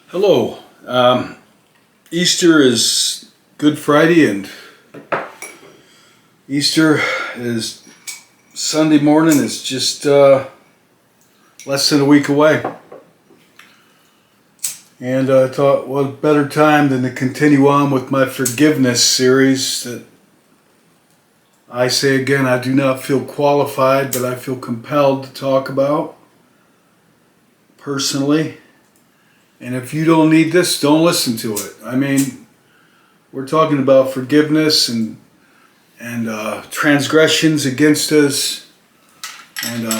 Hello. Easter is Good Friday, and Easter is Sunday morning. Is just less than a week away. And I thought, what better time than to continue on with my forgiveness series that I say again, I do not feel qualified, but I feel compelled to talk about personally. And if you don't need this, don't listen to it. I mean, we're talking about forgiveness and transgressions against us, and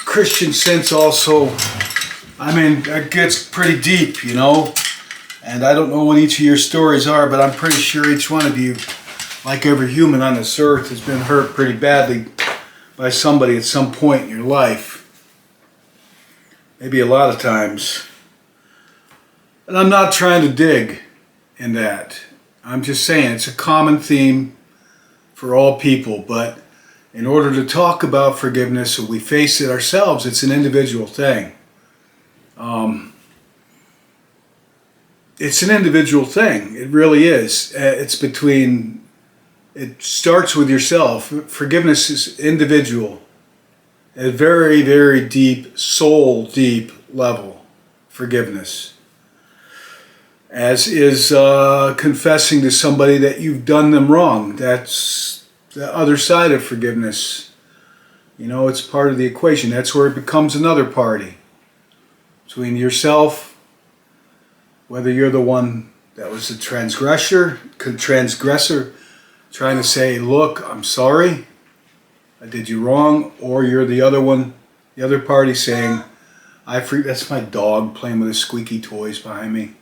Christian sense also. I mean, that gets pretty deep, you know. And I don't know what each of your stories are, but I'm pretty sure each one of you, like every human on this earth, has been hurt pretty badly by somebody at some point in your life. Maybe a lot of times. And I'm not trying to dig in that. I'm just saying it's a common theme for all people. But in order to talk about forgiveness, so we face it ourselves, it's an individual thing. It's an individual thing. It really is. It starts with yourself. Forgiveness is individual. At a very, very deep, soul deep level, forgiveness. As is confessing to somebody that you've done them wrong. That's the other side of forgiveness. You know, it's part of the equation. That's where it becomes another party. Between yourself, whether you're the one that was the transgressor, trying to say, look, I'm sorry, I did you wrong, or you're the other one, the other party saying, that's my dog playing with his squeaky toys behind me.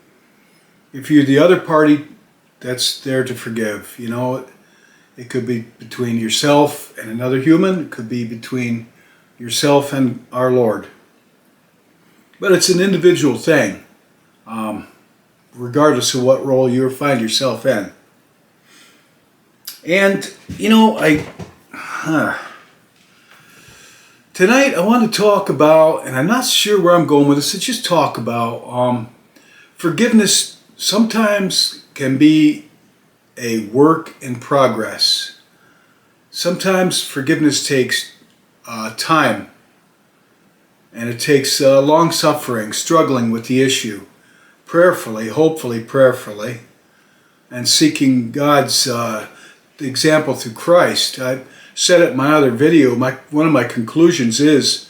If you're the other party that's there to forgive, you know, it could be between yourself and another human. It could be between yourself and our Lord. But it's an individual thing, regardless of what role you find yourself in. And, you know, tonight I want to talk about, and I'm not sure where I'm going with this, let's just talk about forgiveness. Sometimes can be a work in progress. Sometimes forgiveness takes time, and it takes long suffering, struggling with the issue, prayerfully, hopefully prayerfully, and seeking God's example through Christ. I said it in my other video, one of my conclusions is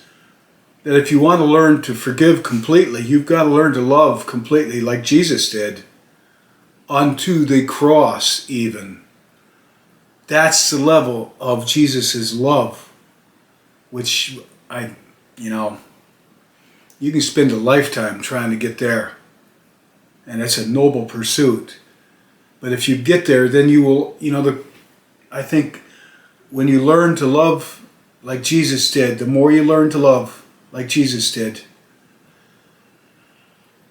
that if you want to learn to forgive completely, you've got to learn to love completely like Jesus did, unto the cross even. That's the level of Jesus' love, which you can spend a lifetime trying to get there. And it's a noble pursuit. But if you get there, then you will, I think when you learn to love like Jesus did, the more you learn to love like Jesus did,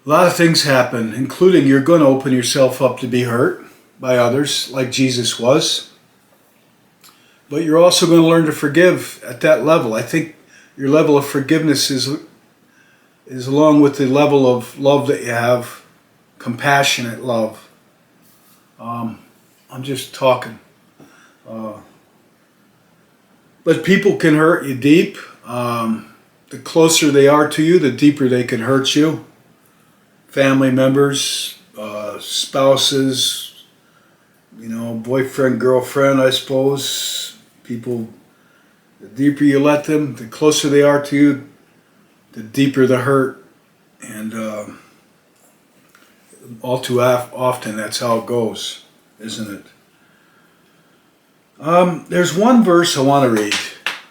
a lot of things happen, including you're going to open yourself up to be hurt by others like Jesus was. But you're also going to learn to forgive at that level. I think your level of forgiveness is along with the level of love that you have, compassionate love. I'm just talking. But people can hurt you deep. The closer they are to you, the deeper they can hurt you. Family members, spouses, boyfriend, girlfriend, I suppose. People, the deeper you let them, the closer they are to you, the deeper the hurt. And all too often, that's how it goes, isn't it? There's one verse I want to read.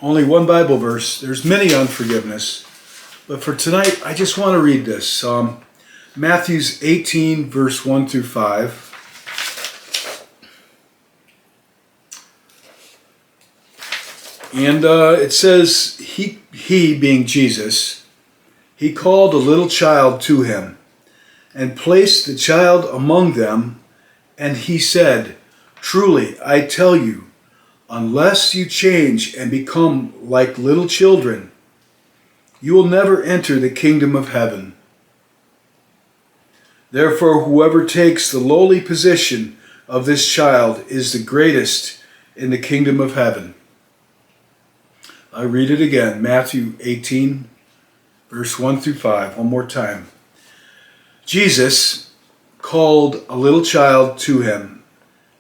Only one Bible verse. There's many on forgiveness. But for tonight, I just want to read this. Matthew 18, verse 1 through 5. And it says, he being Jesus, he called a little child to him and placed the child among them. And he said, truly, I tell you, unless you change and become like little children, you will never enter the kingdom of heaven. Therefore, whoever takes the lowly position of this child is the greatest in the kingdom of heaven. I read it again, Matthew 18, verse 1 through 5, one more time. Jesus called a little child to him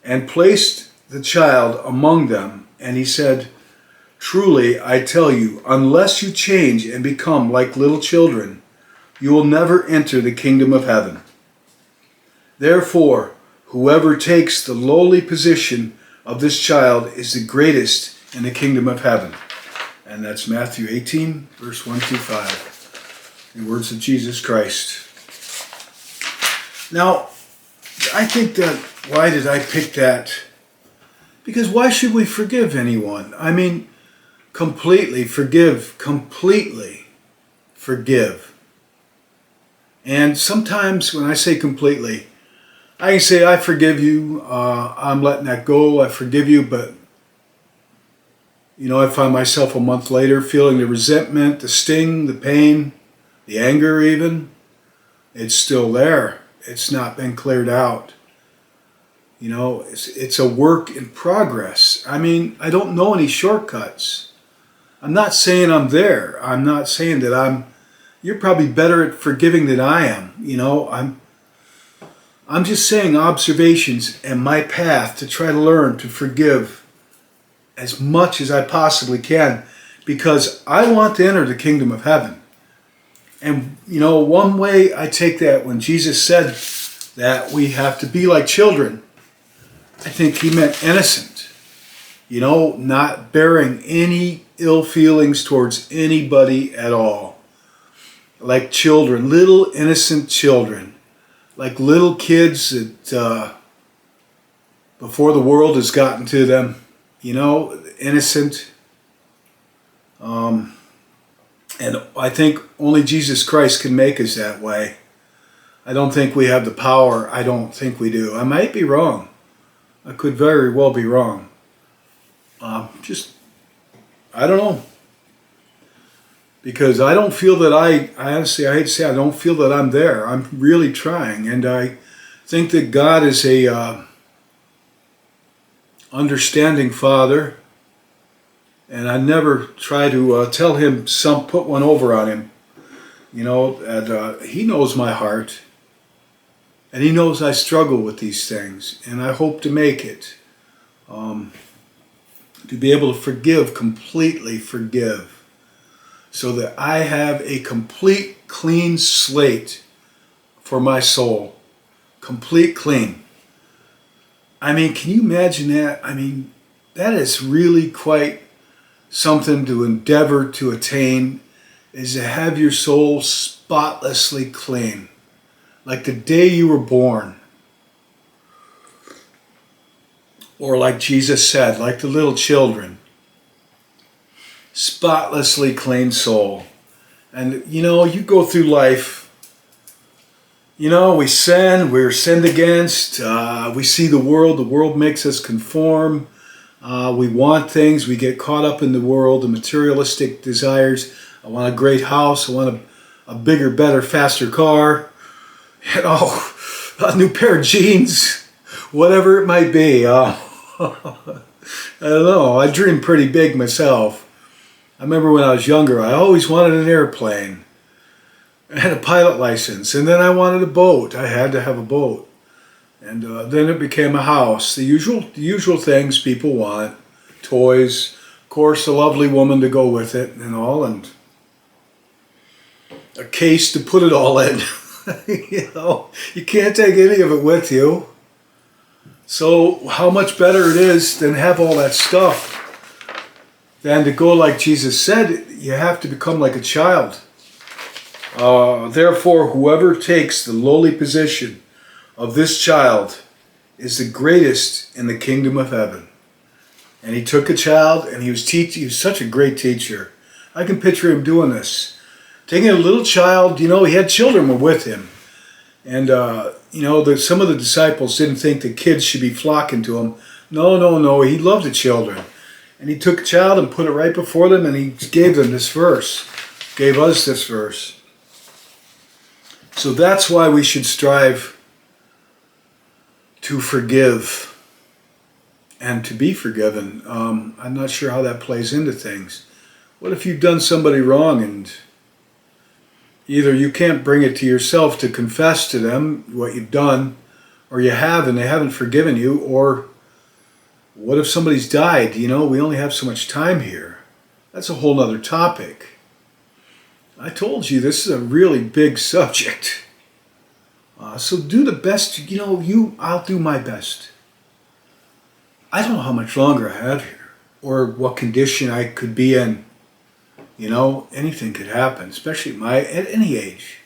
and placed the child among them, and he said, "Truly, I tell you, unless you change and become like little children, you will never enter the kingdom of heaven. Therefore, whoever takes the lowly position of this child is the greatest in the kingdom of heaven." And that's Matthew 18, verse 1 through 5. The words of Jesus Christ. Now, I think that, why did I pick that? Because why should we forgive anyone? I mean, completely forgive, completely forgive. And sometimes when I say completely, I can say, I forgive you, I'm letting that go, I forgive you, but I find myself a month later feeling the resentment, the sting, the pain, the anger even. It's still there. It's not been cleared out. It's a work in progress. I mean, I don't know any shortcuts. I'm not saying I'm there. I'm not saying that you're probably better at forgiving than I am. I'm just saying observations and my path to try to learn to forgive as much as I possibly can, because I want to enter the kingdom of heaven. And, one way I take that, when Jesus said that we have to be like children, I think he meant innocent. Not bearing any ill feelings towards anybody at all. Like children, little innocent children. Like little kids that, before the world has gotten to them, innocent. And I think only Jesus Christ can make us that way. I don't think we have the power. I don't think we do. I might be wrong. I could very well be wrong. I don't know. Because I don't feel that I honestly, I hate to say, I don't feel that I'm there. I'm really trying. And I think that God is a understanding Father. And I never try to tell him, put one over on him. And he knows my heart. And he knows I struggle with these things. And I hope to make it. To be able to forgive, completely forgive. So that I have a complete clean slate for my soul. Complete clean. I mean, can you imagine that? I mean, that is really quite something to endeavor to attain, is to have your soul spotlessly clean. Like the day you were born. Or like Jesus said, like the little children. Spotlessly clean soul. And you go through life, we sin, we're sinned against, we see the world makes us conform. We want things, we get caught up in the world, the materialistic desires. I want a great house, I want a bigger, better, faster car, a new pair of jeans, whatever it might be. I don't know, I dream pretty big myself. I remember when I was younger, I always wanted an airplane. I had a pilot license, and then I wanted a boat. I had to have a boat. And then it became a house. The usual things people want. Toys, of course, a lovely woman to go with it and all, and a case to put it all in. You can't take any of it with you. So how much better it is than have all that stuff than to go like Jesus said, you have to become like a child. Therefore, whoever takes the lowly position of this child is the greatest in the kingdom of heaven. And he took a child, and he was such a great teacher. I can picture him doing this. Taking a little child, he had children were with him. And, some of the disciples didn't think the kids should be flocking to him. No, he loved the children. And he took a child and put it right before them, and he gave them this verse. Gave us this verse. So that's why we should strive to forgive and to be forgiven. I'm not sure how that plays into things. What if you've done somebody wrong and either you can't bring it to yourself to confess to them what you've done, or you have and they haven't forgiven you, or what if somebody's died? We only have so much time here. That's a whole nother topic. I told you this is a really big subject. So do the best, I'll do my best. I don't know how much longer I have here, or what condition I could be in. Anything could happen, especially at any age.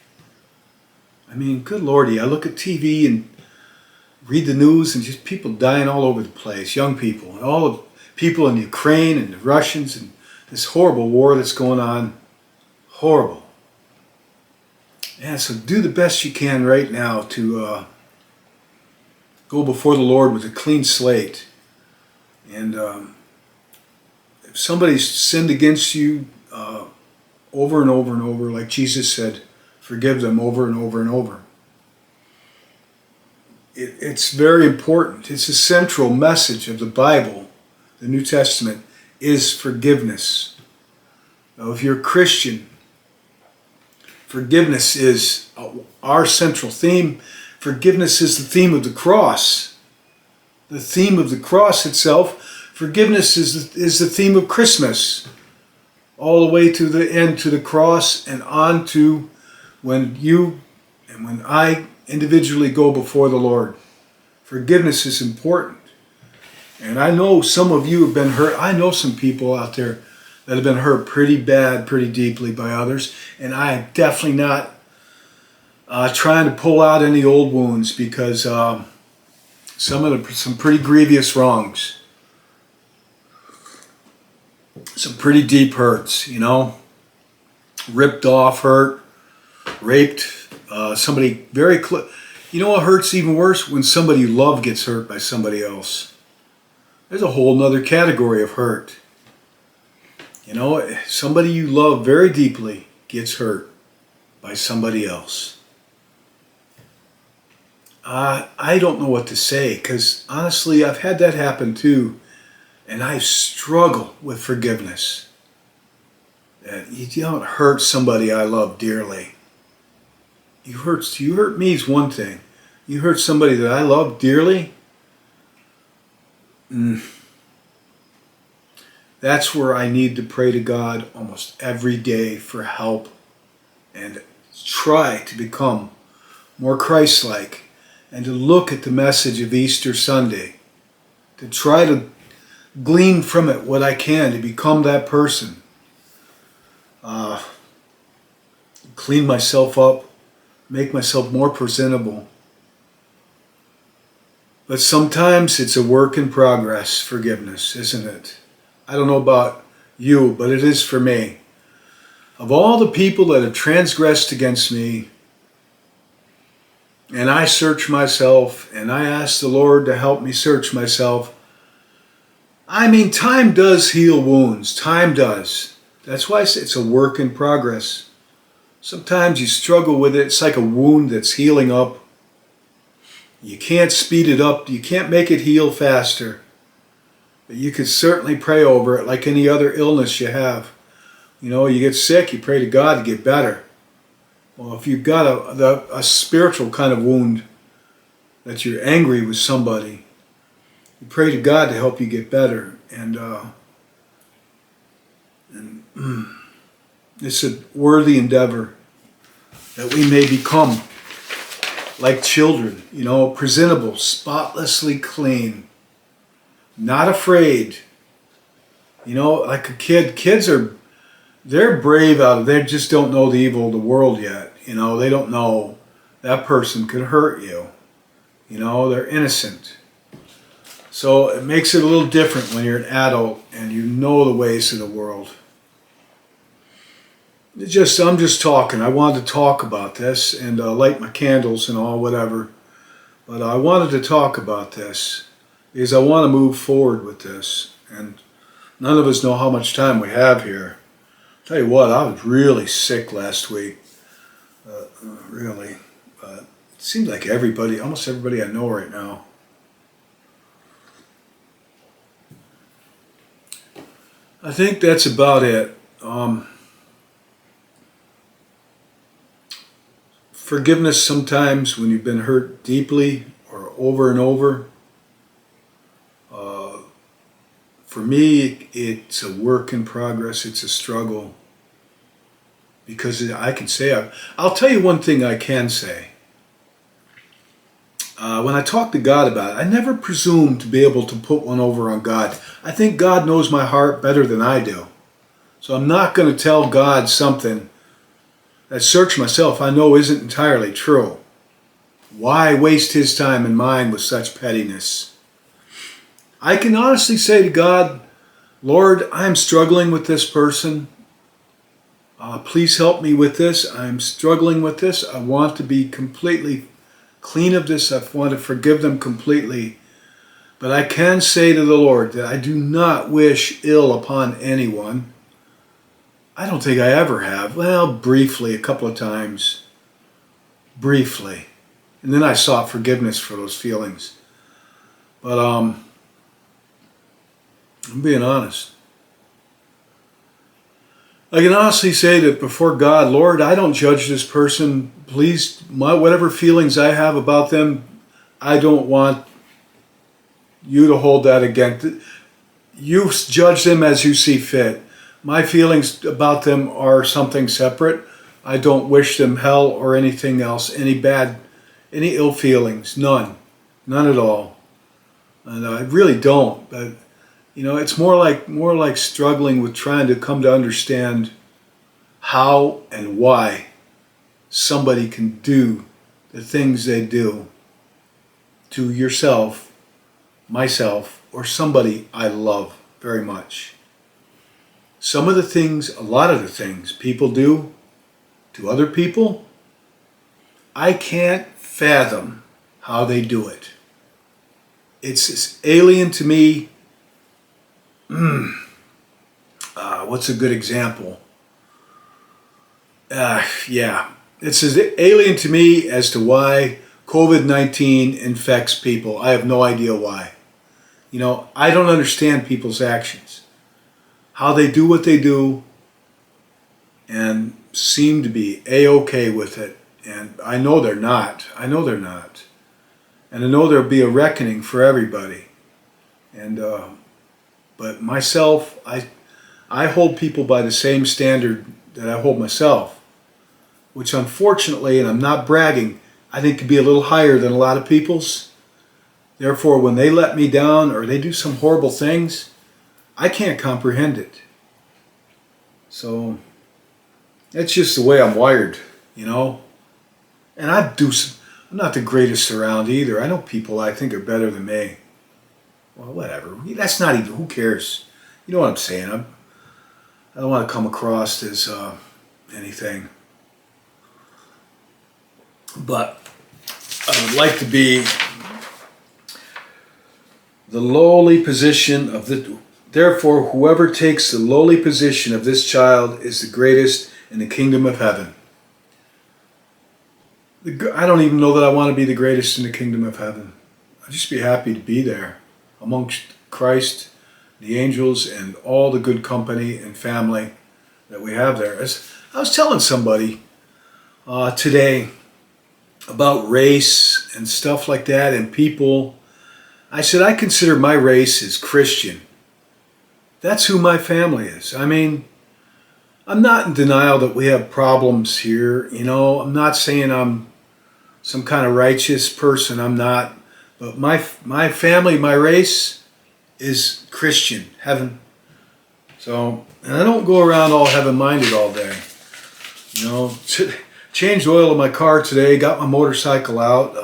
I mean, good Lordy, I look at TV and read the news and just people dying all over the place, young people, and all of people in Ukraine and the Russians and this horrible war that's going on. Horrible. Yeah, so do the best you can right now to go before the Lord with a clean slate. And if somebody's sinned against you over and over and over, like Jesus said, forgive them over and over and over. It's very important. It's a central message of the Bible, the New Testament, is forgiveness. Now, if you're a Christian, forgiveness is our central theme. Forgiveness is the theme of the cross. The theme of the cross itself. Forgiveness is the theme of Christmas. All the way to the end, to the cross, and on to when you and when I individually go before the Lord. Forgiveness is important. And I know some of you have been hurt. I know some people out there that have been hurt pretty bad, pretty deeply by others. And I am definitely not trying to pull out any old wounds, because some pretty grievous wrongs. Some pretty deep hurts, ripped off hurt, raped, somebody very close. You know what hurts even worse? When somebody you love gets hurt by somebody else. There's a whole nother category of hurt. Somebody you love very deeply gets hurt by somebody else. I don't know what to say, because honestly, I've had that happen too. And I struggle with forgiveness. That you don't hurt somebody I love dearly. You hurt me is one thing. You hurt somebody that I love dearly. That's where I need to pray to God almost every day for help and try to become more Christ-like, and to look at the message of Easter Sunday, to try to glean from it what I can to become that person. Clean myself up, make myself more presentable. But sometimes it's a work in progress, forgiveness, isn't it? I don't know about you, but it is for me. Of all the people that have transgressed against me, and I search myself, and I ask the Lord to help me search myself, I mean, time does heal wounds. Time does. That's why I say it's a work in progress. Sometimes you struggle with it. It's like a wound that's healing up. You can't speed it up. You can't make it heal faster. But you could certainly pray over it like any other illness you have. You get sick, you pray to God to get better. Well, if you've got a spiritual kind of wound, that you're angry with somebody, you pray to God to help you get better, and it's a worthy endeavor that we may become like children, presentable, spotlessly clean, not afraid. Like a kid. Kids they're brave they just don't know the evil of the world yet. They don't know that person could hurt you. They're innocent. So it makes it a little different when you're an adult and you know the ways of the world. I'm just talking. I wanted to talk about this and light my candles and all, whatever. But I wanted to talk about this because I want to move forward with this. And none of us know how much time we have here. Tell you what, I was really sick last week. really. It seems like everybody, almost everybody I know right now. I think that's about it. Forgiveness sometimes when you've been hurt deeply or over and over. For me, it's a work in progress. It's a struggle. Because I can say, I'll tell you one thing I can say. When I talk to God about it, I never presume to be able to put one over on God. I think God knows my heart better than I do. So I'm not going to tell God something that search myself I know isn't entirely true. Why waste his time and mine with such pettiness? I can honestly say to God, Lord, I'm struggling with this person. Please help me with this. I'm struggling with this. I want to be completely clean of this. I want to forgive them completely. But I can say to the Lord that I do not wish ill upon anyone. I don't think I ever have. Well, briefly, a couple of times. Briefly. And then I sought forgiveness for those feelings. But I'm being honest. I can honestly say that before God, Lord, I don't judge this person. Please, whatever feelings I have about them, I don't want you to hold that against. You judge them as you see fit. My feelings about them are something separate. I don't wish them hell or anything else, any ill feelings, none at all. And I really don't. But it's more like struggling with trying to come to understand how and why somebody can do the things they do to yourself, myself, or somebody I love very much. A lot of the things people do to other people, I can't fathom how they do it. It's alien to me. What's a good example? It's as alien to me as to why COVID-19 infects people. I have no idea why. I don't understand people's actions. How they do what they do and seem to be A-okay with it. And I know they're not. And I know there'll be a reckoning for everybody. And but myself, I hold people by the same standard that I hold myself, which unfortunately, and I'm not bragging, I think could be a little higher than a lot of people's. Therefore, when they let me down or they do some horrible things, I can't comprehend it. So that's just the way I'm wired, And I'm not the greatest around either. I know people I think are better than me. Well, whatever. That's not even, who cares? You know what I'm saying? I don't want to come across as anything. But I would like to be the lowly position of therefore whoever takes the lowly position of this child is the greatest in the kingdom of heaven. I don't even know that I want to be the greatest in the kingdom of heaven. I'd just be happy to be there amongst Christ, the angels, and all the good company and family that we have there. As I was telling somebody today about race and stuff like that and people, I said I consider my race as Christian. That's who my family is. I mean, I'm not in denial that we have problems here. I'm not saying I'm some kind of righteous person. I'm not. But my family, my race is Christian, heaven. So, and I don't go around all heaven-minded all day. Changed oil in my car today, got my motorcycle out.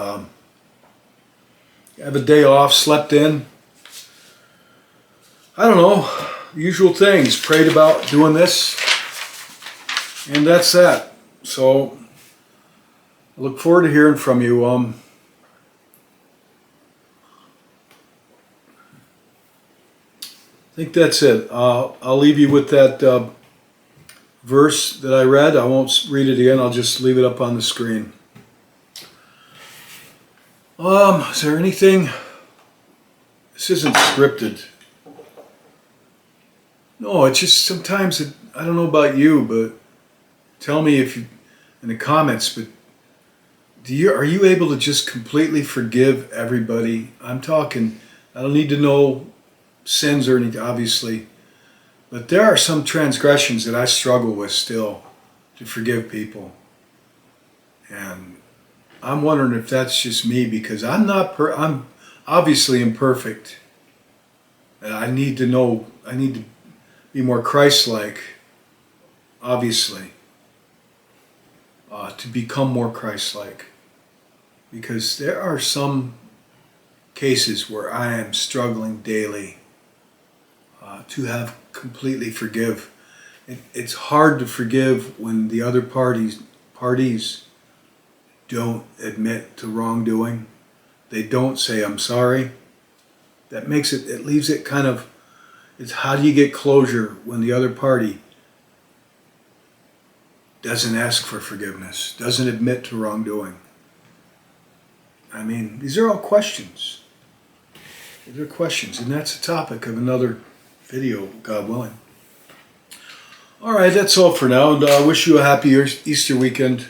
Have a day off, slept in. I don't know, usual things. Prayed about doing this. And that's that. So, I look forward to hearing from you. I think that's it. I'll leave you with that verse that I read. I won't read it again. I'll just leave it up on the screen. Is there anything? This isn't scripted. No, it's just sometimes I don't know about you, but tell me if you in the comments. But are you able to just completely forgive everybody? I'm talking. I don't need to know sins or anything, obviously, but there are some transgressions that I struggle with still to forgive people, and I'm wondering if that's just me because I'm not. I'm obviously imperfect, and I need to be more Christ-like. Obviously, to become more Christ-like, because there are some cases where I am struggling daily to have completely forgive. It's hard to forgive when the other parties don't admit to wrongdoing. They don't say, I'm sorry. That makes it leaves it kind of, it's how do you get closure when the other party doesn't ask for forgiveness, doesn't admit to wrongdoing? I mean, these are all questions. These are questions, and that's the topic of another video, God willing. All right, that's all for now, and I wish you a happy Easter weekend.